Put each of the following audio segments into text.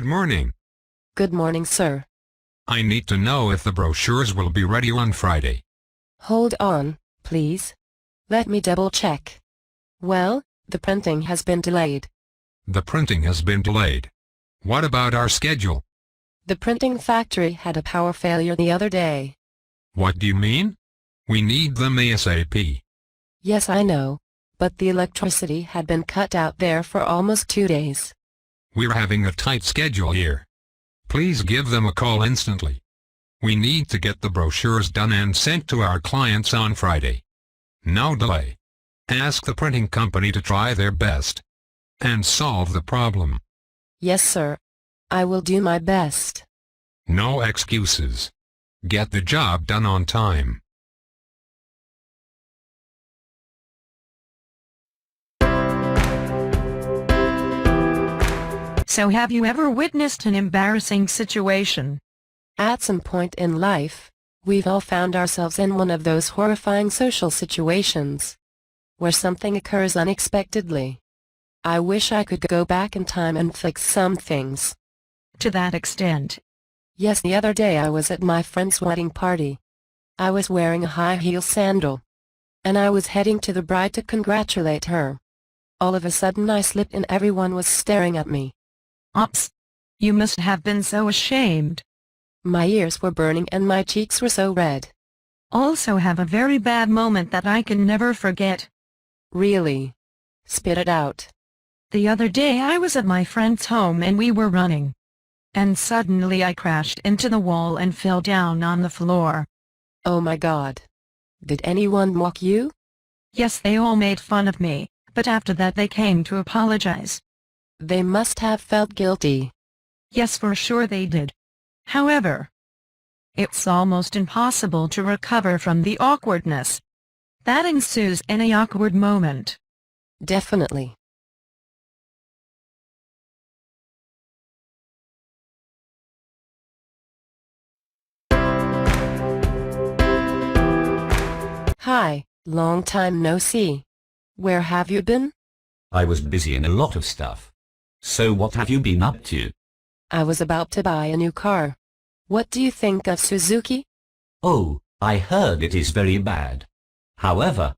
Good morning. Good morning, sir. I need to know if the brochures will be ready on Friday. Hold on, please. Let me double-check. Well, the printing has been delayed. The printing has been delayed. What about our schedule? The printing factory had a power failure the other day. What do you mean? We need them ASAP. Yes, I know, but the electricity had been cut out there for almost 2 days. We're having a tight schedule here. Please give them a call instantly. We need to get the brochures done and sent to our clients on Friday. No delay. Ask the printing company to try their best and solve the problem. Yes, sir. I will do my best. No excuses. Get the job done on time. So have you ever witnessed an embarrassing situation? At some point in life, we've all found ourselves in one of those horrifying social situations where something occurs unexpectedly. I wish I could go back in time and fix some things. To that extent. Yes, the other day I was at my friend's wedding party. I was wearing a high-heel sandal, and I was heading to the bride to congratulate her. All of a sudden I slipped and everyone was staring at me. Ops! You must have been so ashamed. My ears were burning and my cheeks were so red. Also have a very bad moment that I can never forget. Really? Spit it out. The other day I was at my friend's home and we were running. And suddenly I crashed into the wall and fell down on the floor. Oh my God. Did anyone mock you? Yes, they all made fun of me, but after that they came to apologize. They must have felt guilty. Yes, for sure they did. However, it's almost impossible to recover from the awkwardness that ensues in an awkward moment. Definitely. Hi, long time no see. Where have you been? I was busy in a lot of stuff. So what have you been up to? I was about to buy a new car. What do you think of Suzuki? Oh, I heard it is very bad. However,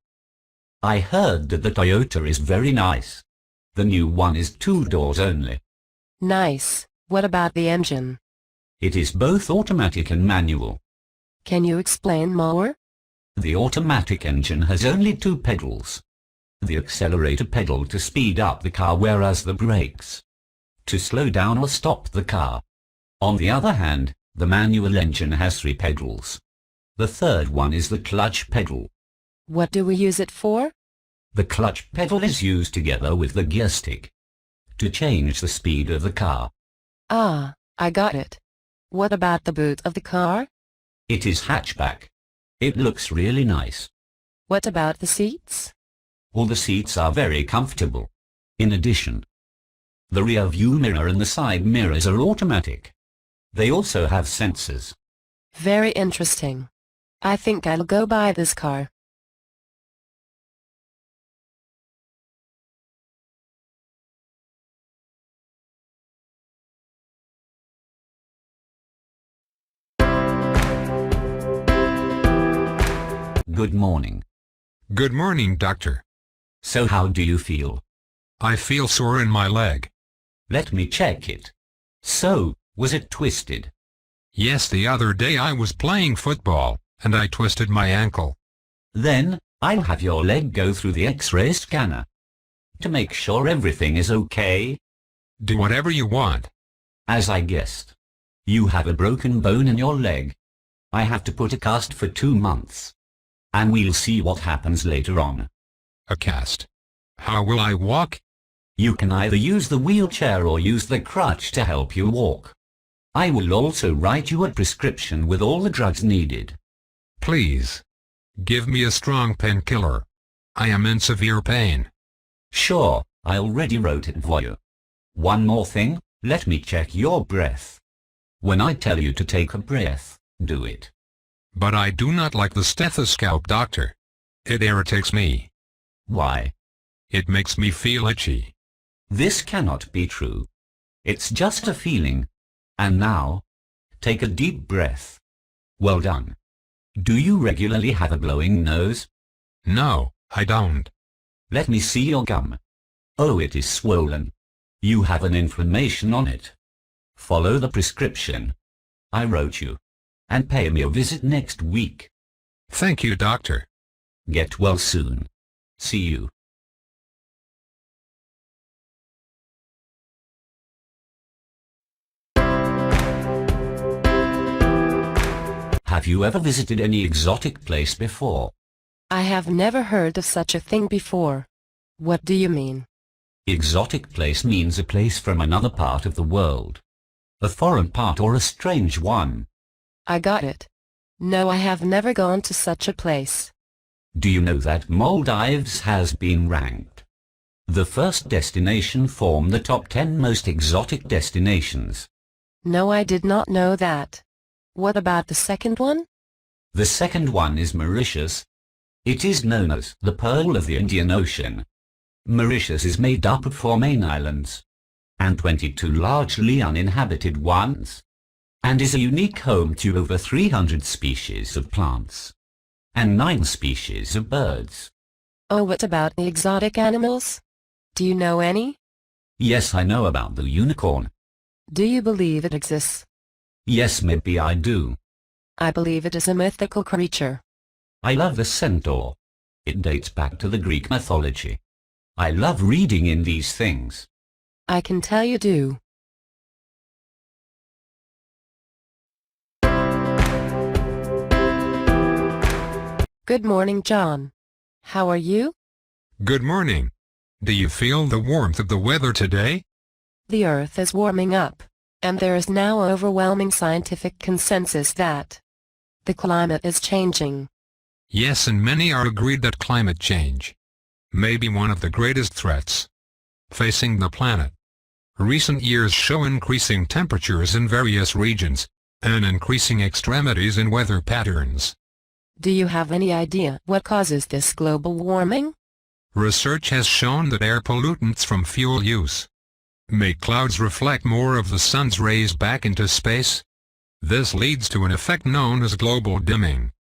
I heard that the Toyota is very nice. The new one is 2 doors only. Nice. What about the engine? It is both automatic and manual. Can you explain more? The automatic engine has only 2 pedals. The accelerator pedal to speed up the car, whereas the brakes to slow down or stop the car. On the other hand, the manual engine has 3 pedals. The third one is the clutch pedal. What do we use it for? The clutch pedal is used together with the gear stick to change the speed of the car. Ah, I got it. What about the boot of the car? It is hatchback. It looks really nice. What about the seats? All the seats are very comfortable. In addition, the rear view mirror and the side mirrors are automatic. They also have sensors. Very interesting. I think I'll go buy this car. Good morning. Good morning, doctor. So how do you feel? I feel sore in my leg. Let me check it. So, was it twisted? Yes, the other day I was playing football, and I twisted my ankle. Then, I'll have your leg go through the X-ray scanner to make sure everything is okay. Do whatever you want. As I guessed, you have a broken bone in your leg. I have to put a cast for 2 months. And we'll see what happens later on. A cast. How will I walk? You can either use the wheelchair or use the crutch to help you walk. I will also write you a prescription with all the drugs needed. Please. Give me a strong painkiller. I am in severe pain. Sure, I already wrote it for you. One more thing, let me check your breath. When I tell you to take a breath, do it. But I do not like the stethoscope, doctor. It irritates me. Why? It makes me feel itchy. This cannot be true. It's just a feeling. And now, take a deep breath. Well done. Do you regularly have a blowing nose? No, I don't. Let me see your gum. Oh, it is swollen. You have an inflammation on it. Follow the prescription I wrote you, and pay me a visit next week. Thank you, doctor. Get well soon. See you. Have you ever visited any exotic place before? I have never heard of such a thing before. What do you mean? Exotic place means a place from another part of the world. A foreign part or a strange one. I got it. No, I have never gone to such a place. Do you know that Maldives has been ranked the first destination from the top 10 most exotic destinations? No, I did not know that. What about the second one? The second one is Mauritius. It is known as the Pearl of the Indian Ocean. Mauritius is made up of 4 main islands and 22 largely uninhabited ones, and is a unique home to over 300 species of plants and 9 species of birds. Oh, what about the exotic animals? Do you know any? Yes, I know about the unicorn. Do you believe it exists? Yes, maybe I do. I believe it is a mythical creature. I love the centaur. It dates back to the Greek mythology. I love reading in these things. I can tell you do. Good morning, John. How are you? Good morning. Do you feel the warmth of the weather today? The Earth is warming up, and there is now overwhelming scientific consensus that the climate is changing. Yes, and many are agreed that climate change may be one of the greatest threats facing the planet. Recent years show increasing temperatures in various regions, and increasing extremities in weather patterns. Do you have any idea what causes this global warming? Research has shown that air pollutants from fuel use make clouds reflect more of the sun's rays back into space. This leads to an effect known as global dimming,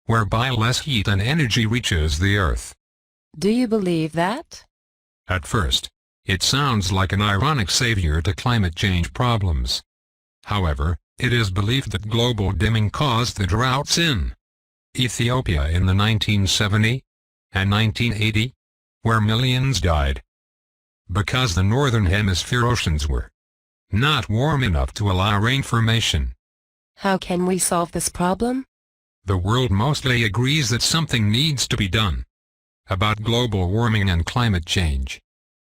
whereby less heat and energy reaches the Earth. Do you believe that? At first, it sounds like an ironic savior to climate change problems. However, it is believed that global dimming caused the droughts in Ethiopia in the 1970 and 1980, where millions died because the northern hemisphere oceans were not warm enough to allow rain formation. How can we solve this problem? The world mostly agrees that something needs to be done about global warming and climate change.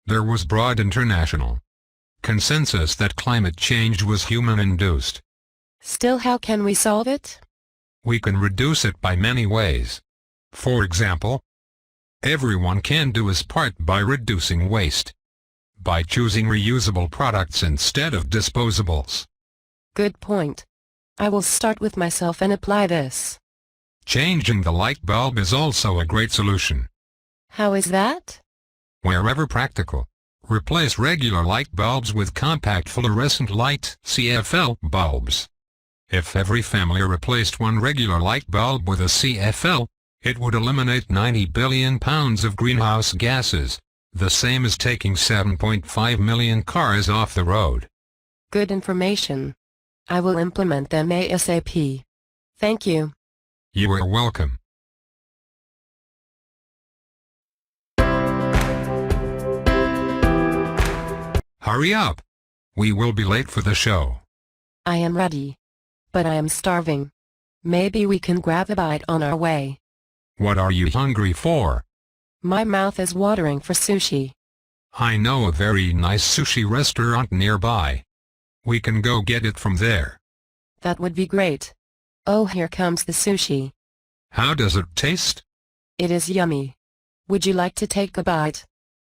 There was broad international consensus that climate change was human-induced. Still, how can we solve it? We can reduce it by many ways. For example, everyone can do his part by reducing waste, by choosing reusable products instead of disposables. Good point. I will start with myself and apply this. Changing the light bulb is also a great solution. How is that? Wherever practical, replace regular light bulbs with compact fluorescent light (CFL) bulbs. If every family replaced one regular light bulb with a CFL, it would eliminate 90 billion pounds of greenhouse gases, the same as taking 7.5 million cars off the road. Good information. I will implement them ASAP. Thank you. You are welcome. Hurry up! We will be late for the show. I am ready. But I am starving. Maybe we can grab a bite on our way. What are you hungry for? My mouth is watering for sushi. I know a very nice sushi restaurant nearby. We can go get it from there. That would be great. Oh, here comes the sushi. How does it taste? It is yummy. Would you like to take a bite?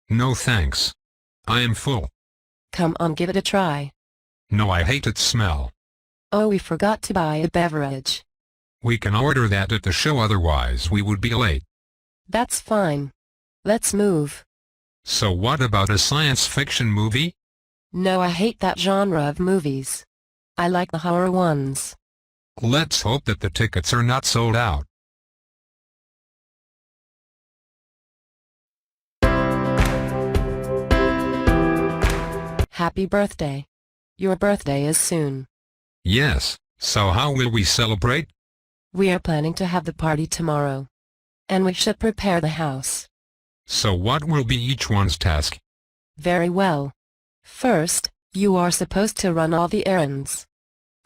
No thanks. I am full. Come on, give it a try. No, I hate its smell. Oh, we forgot to buy a beverage. We can order that at the show, otherwise we would be late. That's fine. Let's move. So what about a science fiction movie? No, I hate that genre of movies. I like the horror ones. Let's hope that the tickets are not sold out. Happy birthday. Your birthday is soon. Yes, so how will we celebrate? We are planning to have the party tomorrow. And we should prepare the house. So what will be each one's task? Very well. First, you are supposed to run all the errands.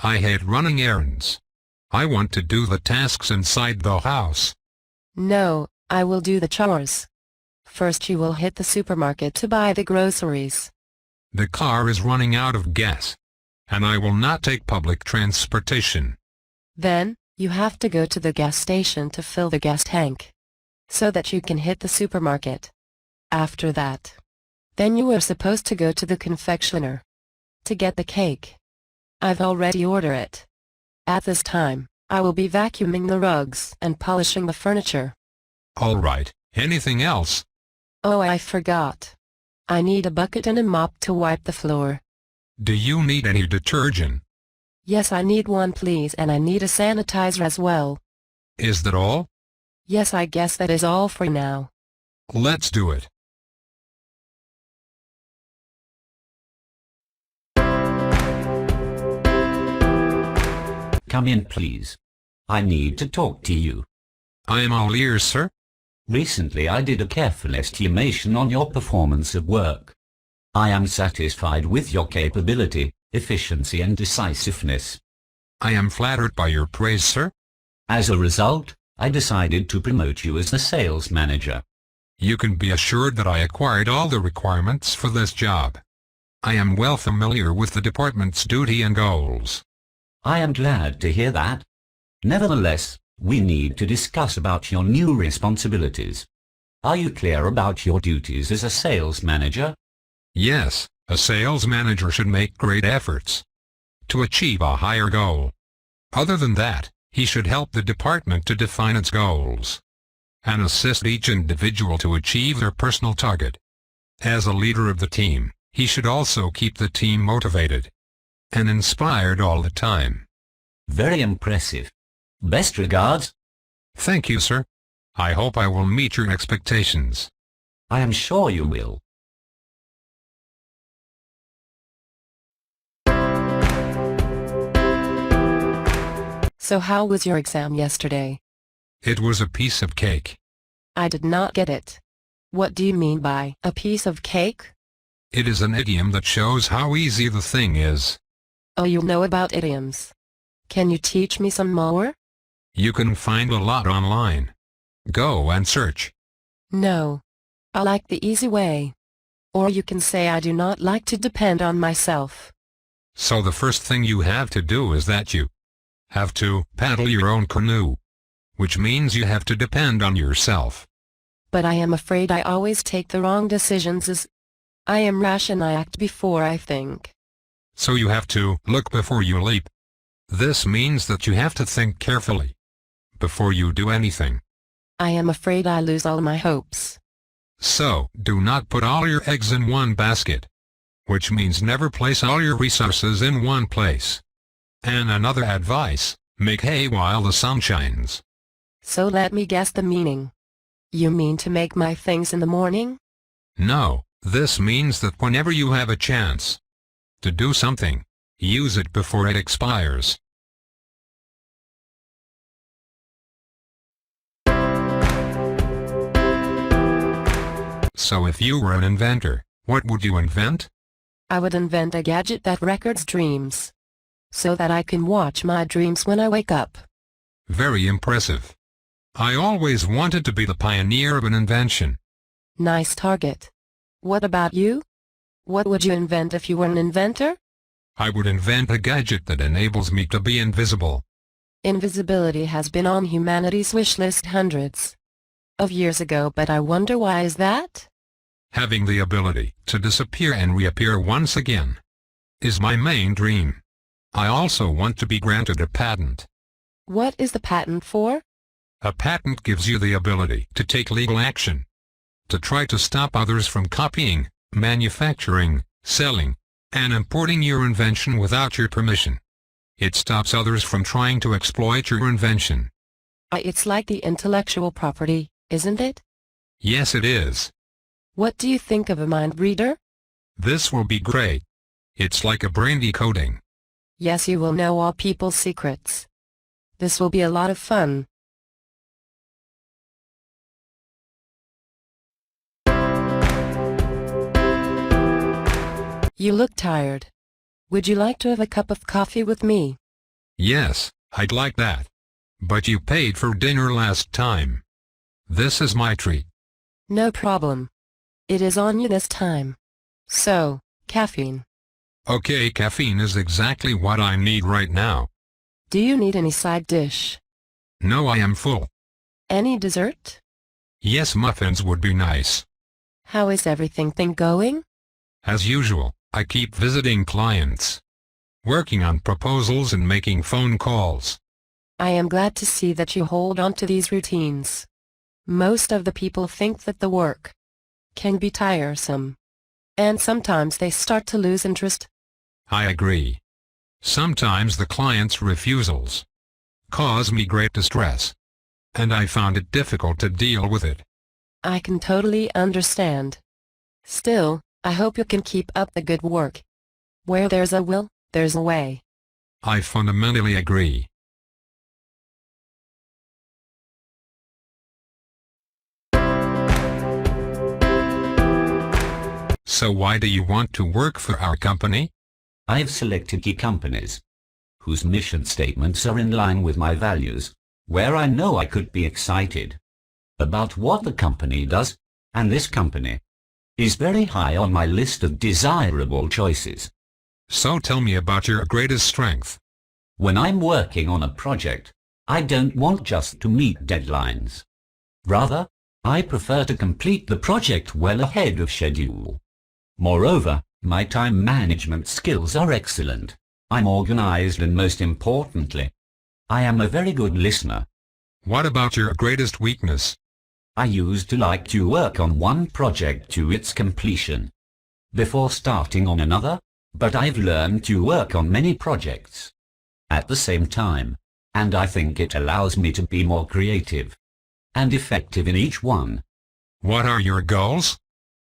I hate running errands. I want to do the tasks inside the house. No, I will do the chores. First you will hit the supermarket to buy the groceries. The car is running out of gas, and I will not take public transportation. Then, you have to go to the gas station to fill the gas tank, so that you can hit the supermarket. After that, then you are supposed to go to the confectioner to get the cake. I've already ordered it. At this time, I will be vacuuming the rugs and polishing the furniture. All right, anything else? Oh, I forgot. I need a bucket and a mop to wipe the floor. Do you need any detergent? Yes, I need one please, and I need a sanitizer as well. Is that all? Yes, I guess that is all for now. Let's do it. Come in, please. I need to talk to you. I am all ears, sir. Recently I did a careful estimation on your performance at work. I am satisfied with your capability, efficiency and decisiveness. I am flattered by your praise, sir. As a result, I decided to promote you as the sales manager. You can be assured that I acquired all the requirements for this job. I am well familiar with the department's duty and goals. I am glad to hear that. Nevertheless, we need to discuss about your new responsibilities. Are you clear about your duties as a sales manager? Yes, a sales manager should make great efforts to achieve a higher goal. Other than that, he should help the department to define its goals and assist each individual to achieve their personal target. As a leader of the team, he should also keep the team motivated and inspired all the time. Very impressive. Best regards. Thank you, sir. I hope I will meet your expectations. I am sure you will. So how was your exam yesterday? It was a piece of cake. I did not get it. What do you mean by a piece of cake? It is an idiom that shows how easy the thing is. Oh, you know about idioms. Can you teach me some more? You can find a lot online. Go and search. No. I like the easy way. Or you can say I do not like to depend on myself. So the first thing you have to do is that you have to paddle your own canoe, which means you have to depend on yourself. But I am afraid I always take the wrong decisions as I am rash and I act before I think. So you have to look before you leap. This means that you have to think carefully before you do anything. I am afraid I lose all my hopes. So, do not put all your eggs in one basket, which means never place all your resources in one place. And another advice, make hay while the sun shines. So let me guess the meaning. You mean to make my things in the morning? No, this means that whenever you have a chance to do something, use it before it expires. So if you were an inventor, what would you invent? I would invent a gadget that records dreams, so that I can watch my dreams when I wake up. Very impressive. I always wanted to be the pioneer of an invention. Nice target. What about you? What would you invent if you were an inventor? I would invent a gadget that enables me to be invisible. Invisibility has been on humanity's wish list hundreds of years ago, but I wonder why is that? Having the ability to disappear and reappear once again is my main dream. I also want to be granted a patent. What is the patent for? A patent gives you the ability to take legal action, to try to stop others from copying, manufacturing, selling, and importing your invention without your permission. It stops others from trying to exploit your invention. It's like the intellectual property, isn't it? Yes, it is. What do you think of a mind reader? This will be great. It's like a brain decoding. Yes, you will know all people's secrets. This will be a lot of fun. You look tired. Would you like to have a cup of coffee with me? Yes, I'd like that. But you paid for dinner last time. This is my treat. No problem. It is on you this time. So, caffeine. Okay, caffeine is exactly what I need right now. Do you need any side dish? No, I am full. Any dessert? Yes, muffins would be nice. How is everything going? As usual, I keep visiting clients, working on proposals and making phone calls. I am glad to see that you hold on to these routines. Most of the people think that the work can be tiresome, and sometimes they start to lose interest. I agree. Sometimes the client's refusals cause me great distress, and I found it difficult to deal with it. I can totally understand. Still, I hope you can keep up the good work. Where there's a will, there's a way. I fundamentally agree. So why do you want to work for our company? I've selected key companies whose mission statements are in line with my values, where I know I could be excited about what the company does, and this company is very high on my list of desirable choices. So tell me about your greatest strength. When I'm working on a project, I don't want just to meet deadlines. Rather, I prefer to complete the project well ahead of schedule. Moreover, my time management skills are excellent. I'm organized, and most importantly, I am a very good listener. What about your greatest weakness? I used to like to work on one project to its completion before starting on another, but I've learned to work on many projects at the same time, and I think it allows me to be more creative and effective in each one. What are your goals?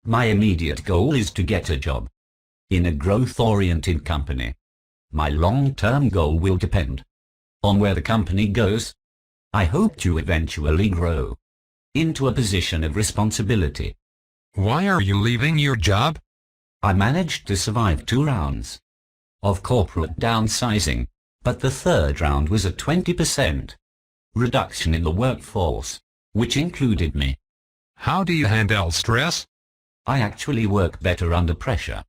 My immediate goal is to get a job in a growth-oriented company. My long-term goal will depend on where the company goes. I hope to eventually grow into a position of responsibility. Why are you leaving your job? I managed to survive 2 rounds of corporate downsizing, but the third round was a 20% reduction in the workforce, which included me. How do you handle stress? I actually work better under pressure,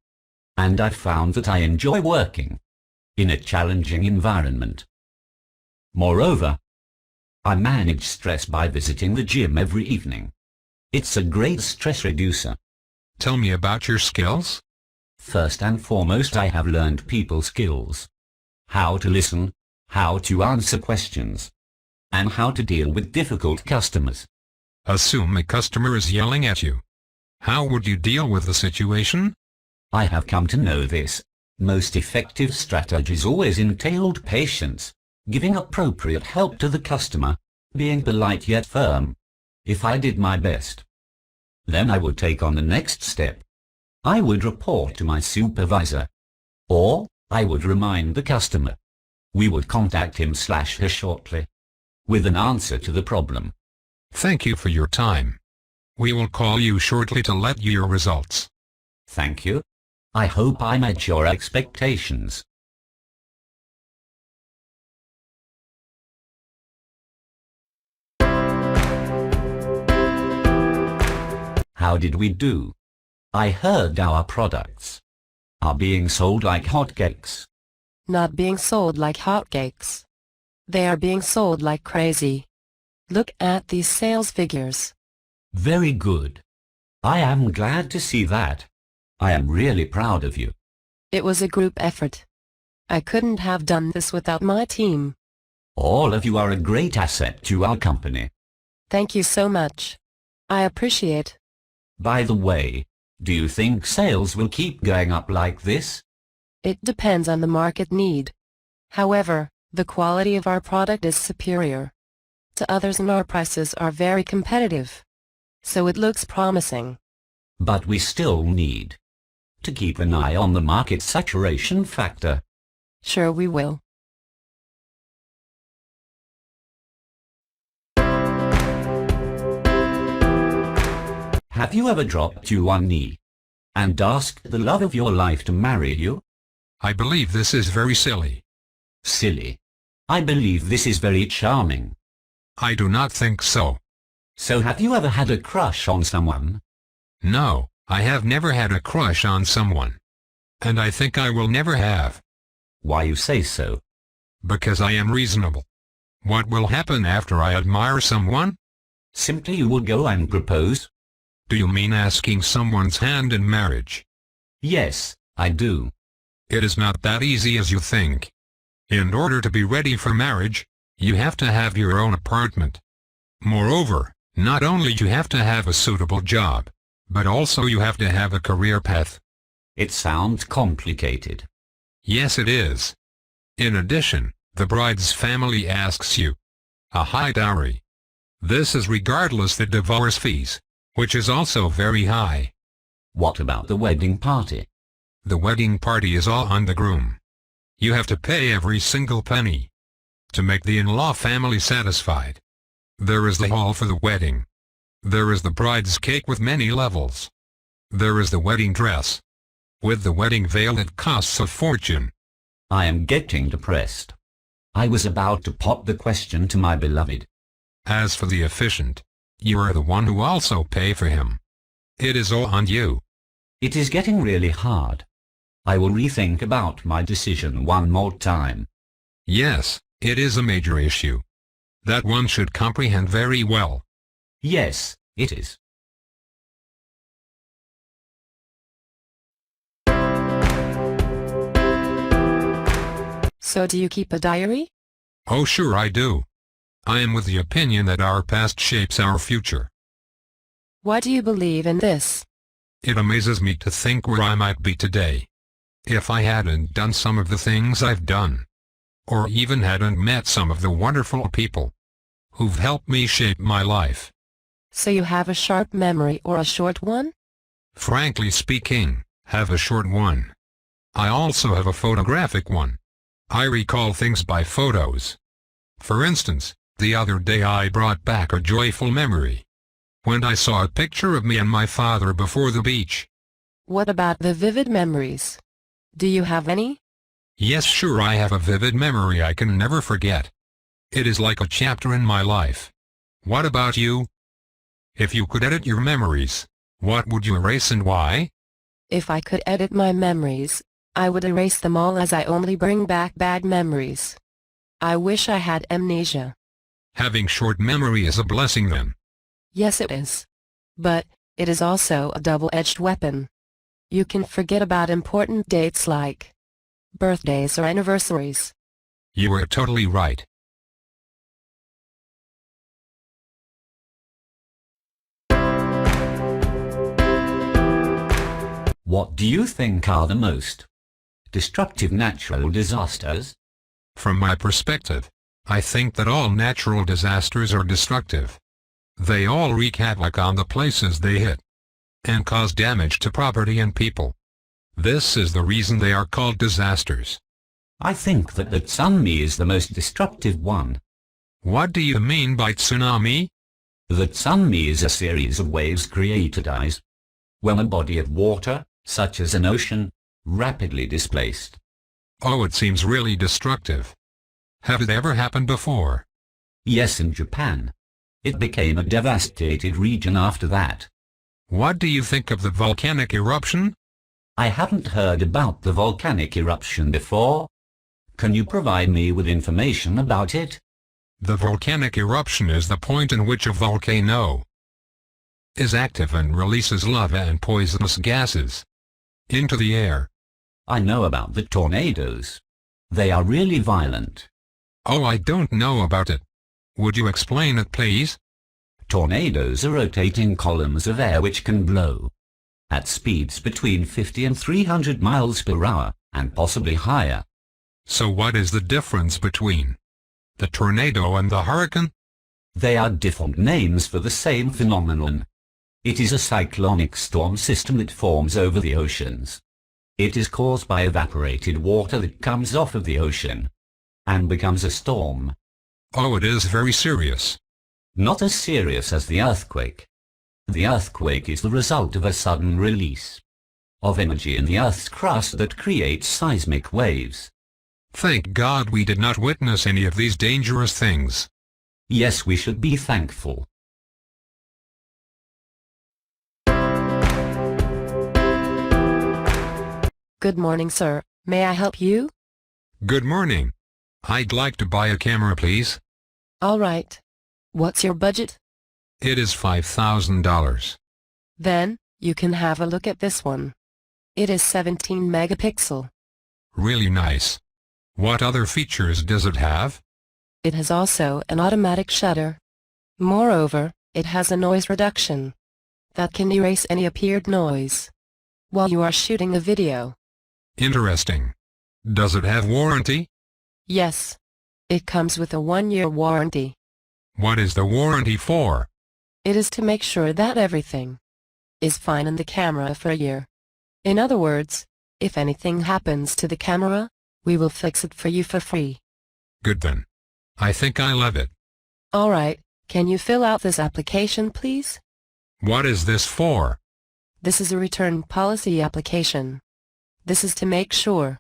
and I found that I enjoy working in a challenging environment. Moreover, I manage stress by visiting the gym every evening. It's a great stress reducer. Tell me about your skills. First and foremost, I have learned people skills. How to listen, how to answer questions, and how to deal with difficult customers. Assume a customer is yelling at you. How would you deal with the situation? I have come to know this. Most effective strategies always entailed patience, giving appropriate help to the customer, being polite yet firm. If I did my best, then I would take on the next step. I would report to my supervisor, or I would remind the customer. We would contact him/her shortly with an answer to the problem. Thank you for your time. We will call you shortly to let you your results. Thank you. I hope I met your expectations. How did we do? I heard our products are being sold like hotcakes. Not being sold like hotcakes. They are being sold like crazy. Look at these sales figures. Very good. I am glad to see that. I am really proud of you. It was a group effort. I couldn't have done this without my team. All of you are a great asset to our company. Thank you so much. I appreciate. By the way, do you think sales will keep going up like this? It depends on the market need. However, the quality of our product is superior to others and our prices are very competitive. So it looks promising. But we still need to keep an eye on the market saturation factor. Sure we will. Have you ever dropped to one knee and asked the love of your life to marry you? I believe this is very silly. Silly. I believe this is very charming. I do not think so. So have you ever had a crush on someone? No, I have never had a crush on someone. And I think I will never have. Why you say so? Because I am reasonable. What will happen after I admire someone? Simply you will go and propose? Do you mean asking someone's hand in marriage? Yes, I do. It is not that easy as you think. In order to be ready for marriage, you have to have your own apartment. Moreover, not only you have to have a suitable job, but also you have to have a career path. It sounds complicated. Yes, it is. In addition, the bride's family asks you a high dowry. This is regardless the divorce fees, which is also very high. What about the wedding party? The wedding party is all on the groom. You have to pay every single penny to make the in-law family satisfied. There is the hall for the wedding. There is the bride's cake with many levels. There is the wedding dress. With the wedding veil that costs a fortune. I am getting depressed. I was about to pop the question to my beloved. As for the officiant, you are the one who also pay for him. It is all on you. It is getting really hard. I will rethink about my decision one more time. Yes, it is a major issue that one should comprehend very well. Yes, it is. So do you keep a diary? Oh sure I do. I am with the opinion that our past shapes our future. Why do you believe in this? It amazes me to think where I might be today if I hadn't done some of the things I've done, or even hadn't met some of the wonderful people who've helped me shape my life. So you have a sharp memory or a short one? Frankly speaking, have a short one. I also have a photographic one. I recall things by photos. For instance, the other day I brought back a joyful memory when I saw a picture of me and my father before the beach. What about the vivid memories? Do you have any? Yes, sure, I have a vivid memory I can never forget. It is like a chapter in my life. What about you? If you could edit your memories, what would you erase and why? If I could edit my memories, I would erase them all as I only bring back bad memories. I wish I had amnesia. Having short memory is a blessing then. Yes it is. But, it is also a double-edged weapon. You can forget about important dates like birthdays or anniversaries. You are totally right. What do you think are the most destructive natural disasters? From my perspective, I think that all natural disasters are destructive. They all wreak havoc on the places they hit and cause damage to property and people. This is the reason they are called disasters. I think that the tsunami is the most destructive one. What do you mean by tsunami? The tsunami is a series of waves created as when a body of water, such as an ocean, rapidly displaced. Oh, it seems really destructive. Have it ever happened before? Yes, in Japan. It became a devastated region after that. What do you think of the volcanic eruption? I haven't heard about the volcanic eruption before. Can you provide me with information about it? The volcanic eruption is the point in which a volcano is active and releases lava and poisonous gases into the air. I know about the tornadoes. They are really violent. Oh, I don't know about it. Would you explain it, please? Tornadoes are rotating columns of air which can blow at speeds between 50 and 300 miles per hour, and possibly higher. So what is the difference between the tornado and the hurricane? They are different names for the same phenomenon. It is a cyclonic storm system that forms over the oceans. It is caused by evaporated water that comes off of the ocean and becomes a storm. Oh, it is very serious. Not as serious as the earthquake. The earthquake is the result of a sudden release of energy in the Earth's crust that creates seismic waves. Thank God we did not witness any of these dangerous things. Yes, we should be thankful. Good morning, sir. May I help you? Good morning. I'd like to buy a camera, please. All right. What's your budget? It is $5,000. Then, you can have a look at this one. It is 17 megapixel. Really nice. What other features does it have? It has also an automatic shutter. Moreover, it has a noise reduction that can erase any appeared noise while you are shooting a video. Interesting. Does it have warranty? Yes. It comes with a 1-year warranty. What is the warranty for? It is to make sure that everything is fine in the camera for a year. In other words, if anything happens to the camera, we will fix it for you for free. Good then. I think I love it. All right, can you fill out this application, please? What is this for? This is a return policy application. This is to make sure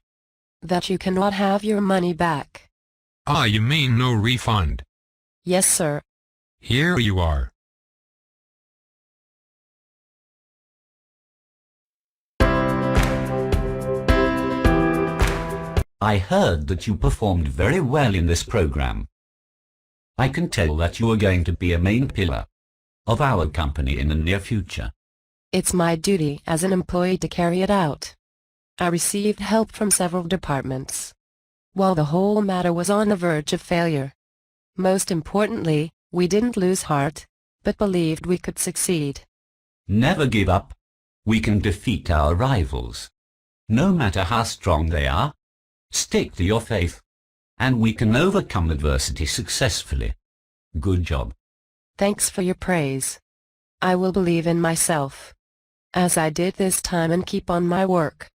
that you cannot have your money back. Ah, you mean no refund? Yes, sir. Here you are. I heard that you performed very well in this program. I can tell that you are going to be a main pillar of our company in the near future. It's my duty as an employee to carry it out. I received help from several departments while the whole matter was on the verge of failure. Most importantly, we didn't lose heart, but believed we could succeed. Never give up. We can defeat our rivals, no matter how strong they are. Stick to your faith, and we can overcome adversity successfully. Good job. Thanks for your praise. I will believe in myself, as I did this time, and keep on my work.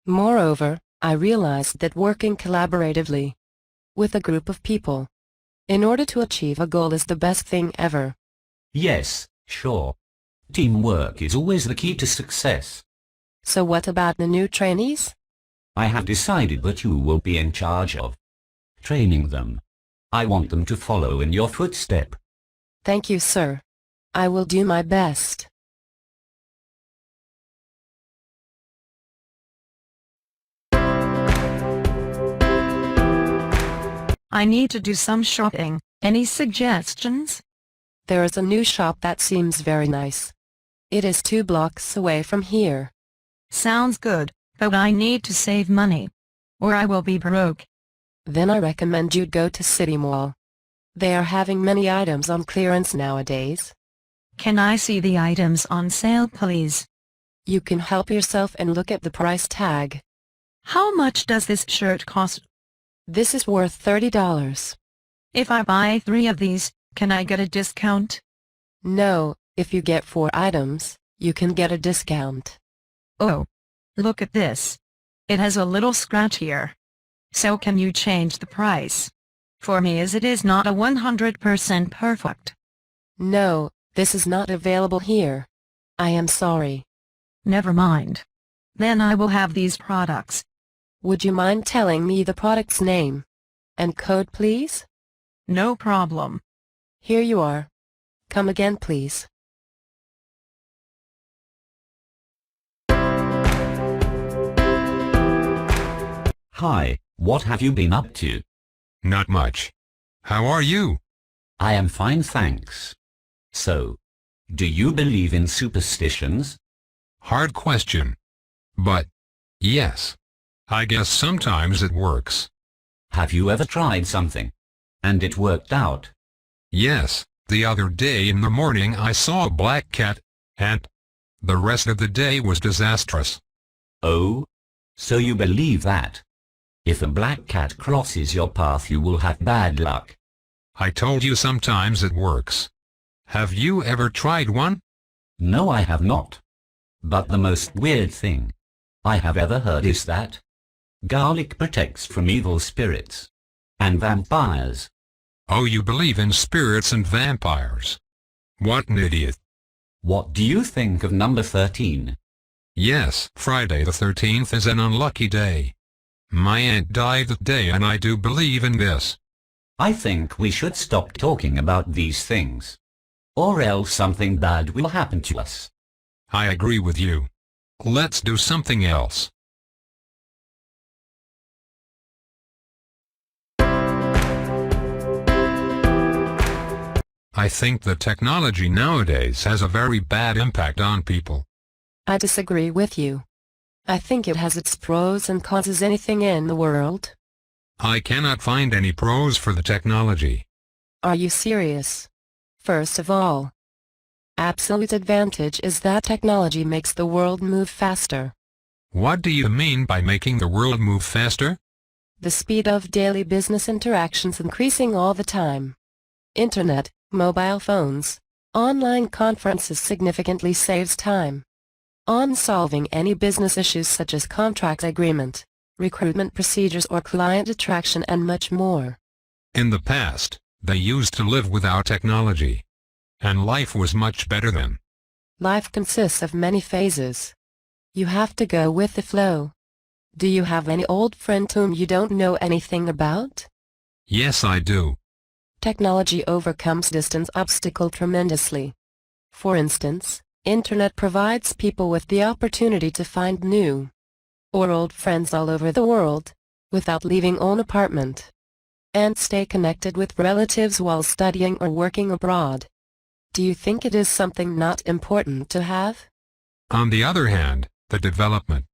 Moreover, I realized that working collaboratively with a group of people in order to achieve a goal is the best thing ever. Yes, sure. Teamwork is always the key to success. So what about the new trainees? I have decided that you will be in charge of training them. I want them to follow in your footstep. Thank you, sir. I will do my best. I need to do some shopping. Any suggestions? There is a new shop that seems very nice. It is 2 blocks away from here. Sounds good, but I need to save money, or I will be broke. Then I recommend you go to City Mall. They are having many items on clearance nowadays. Can I see the items on sale, please? You can help yourself and look at the price tag. How much does this shirt cost? This is worth $30. If I buy 3 of these, can I get a discount? No, if you get 4 items, you can get a discount. Oh, look at this. It has a little scratch here. So can you change the price for me, as it is not a 100% perfect? No, this is not available here. I am sorry. Never mind. Then I will have these products. Would you mind telling me the product's name and code, please? No problem. Here you are. Come again, please. Hi, what have you been up to? Not much. How are you? I am fine, thanks. So, do you believe in superstitions? Hard question. But, yes. I guess sometimes it works. Have you ever tried something and it worked out? Yes, the other day in the morning I saw a black cat, and the rest of the day was disastrous. Oh? So you believe that? If a black cat crosses your path you will have bad luck. I told you sometimes it works. Have you ever tried one? No, I have not. But the most weird thing I have ever heard is that garlic protects from evil spirits and vampires. Oh, you believe in spirits and vampires. What an idiot. What do you think of number 13? Yes, Friday the 13th is an unlucky day. My aunt died that day and I do believe in this. I think we should stop talking about these things, or else something bad will happen to us. I agree with you. Let's do something else. I think that technology nowadays has a very bad impact on people. I disagree with you. I think it has its pros and cons as anything in the world. I cannot find any pros for the technology. Are you serious? First of all, absolute advantage is that technology makes the world move faster. What do you mean by making the world move faster? The speed of daily business interactions increasing all the time. Internet, mobile phones, online conferences significantly saves time on solving any business issues such as contract agreement, recruitment procedures or client attraction and much more. In the past, they used to live without technology, and life was much better then. Life consists of many phases. You have to go with the flow. Do you have any old friend whom you don't know anything about? Yes, I do. Technology overcomes distance obstacle tremendously. For instance, Internet provides people with the opportunity to find new or old friends all over the world, without leaving own apartment, and stay connected with relatives while studying or working abroad. Do you think it is something not important to have? On the other hand, the development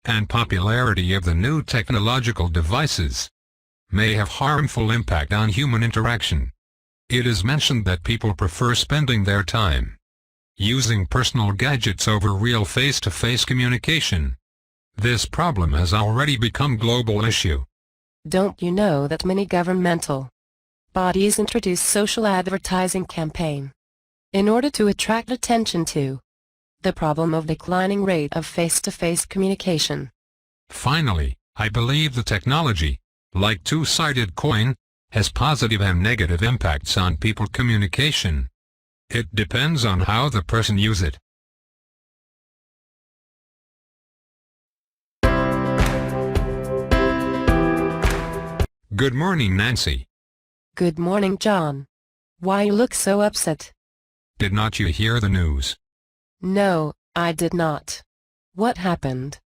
and popularity of the new technological devices may have harmful impact on human interaction. It is mentioned that people prefer spending their time using personal gadgets over real face-to-face communication. This problem has already become a global issue. Don't you know that many governmental bodies introduce social advertising campaign in order to attract attention to the problem of declining rate of face-to-face communication? Finally, I believe the technology, like two-sided coin, has positive and negative impacts on people communication. It depends on how the person uses it. Good morning, Nancy. Good morning, John. Why you look so upset? Did not you hear the news? No, I did not. What happened?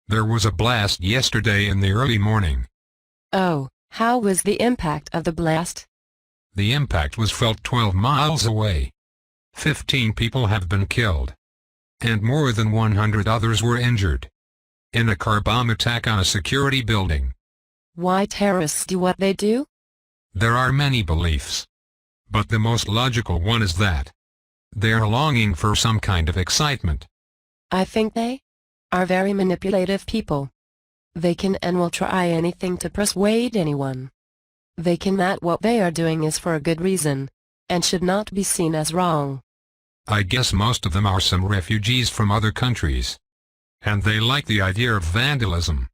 There was a blast yesterday in the early morning. Oh, how was the impact of the blast? The impact was felt 12 miles away. 15 people have been killed, and more than 100 others were injured in a car bomb attack on a security building. Why terrorists do what they do? There are many beliefs, but the most logical one is that they are longing for some kind of excitement. I think they are very manipulative people. They can and will try anything to persuade anyone. They can that what they are doing is for a good reason, and should not be seen as wrong. I guess most of them are some refugees from other countries, and they like the idea of vandalism.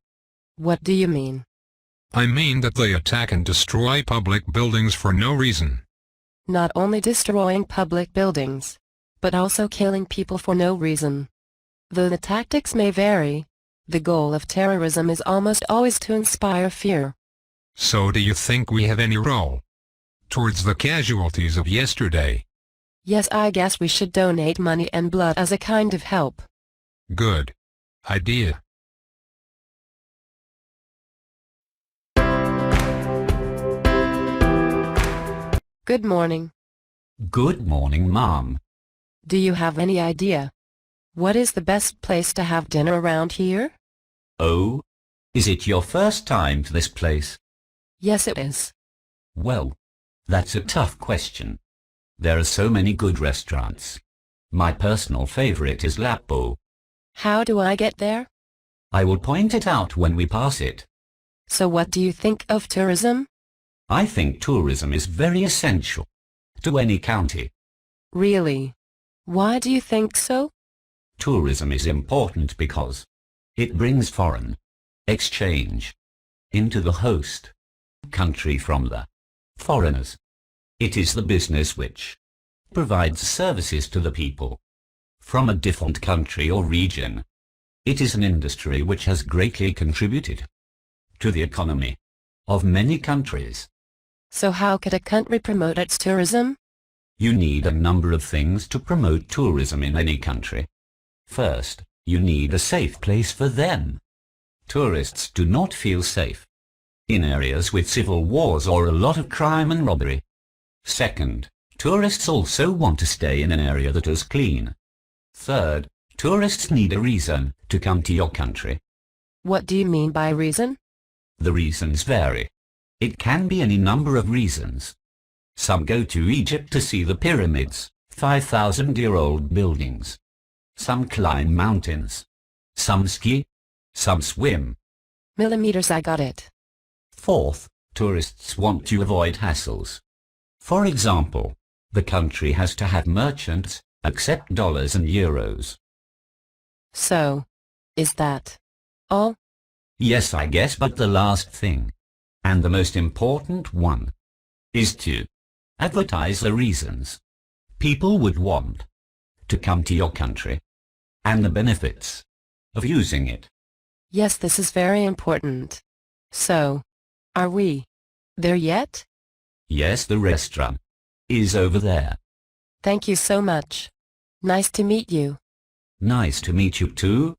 What do you mean? I mean that they attack and destroy public buildings for no reason. Not only destroying public buildings, but also killing people for no reason. Though the tactics may vary, the goal of terrorism is almost always to inspire fear. So do you think we have any role towards the casualties of yesterday? Yes, I guess we should donate money and blood as a kind of help. Good idea. Good morning. Good morning, Mom. Do you have any idea? What is the best place to have dinner around here? Oh? Is it your first time to this place? Yes, it is. Well, that's a tough question. There are so many good restaurants. My personal favorite is Lapo. How do I get there? I will point it out when we pass it. So what do you think of tourism? I think tourism is very essential to any county. Really? Why do you think so? Tourism is important because it brings foreign exchange into the host country from the foreigners. It is the business which provides services to the people from a different country or region. It is an industry which has greatly contributed to the economy of many countries. So how could a country promote its tourism? You need a number of things to promote tourism in any country. First, you need a safe place for them. Tourists do not feel safe in areas with civil wars or a lot of crime and robbery. Second, tourists also want to stay in an area that is clean. Third, tourists need a reason to come to your country. What do you mean by reason? The reasons vary. It can be any number of reasons. Some go to Egypt to see the pyramids, 5,000-year-old buildings. Some climb mountains. Some ski. Some swim. Millimeters, I got it. Fourth, tourists want to avoid hassles. For example, the country has to have merchants accept dollars and euros. So, is that all? Yes, I guess, but the last thing, and the most important one, is to advertise the reasons people would want to come to your country and the benefits of using it. Yes, this is very important. So, are we there yet? Yes, the restaurant is over there. Thank you so much. Nice to meet you. Nice to meet you too.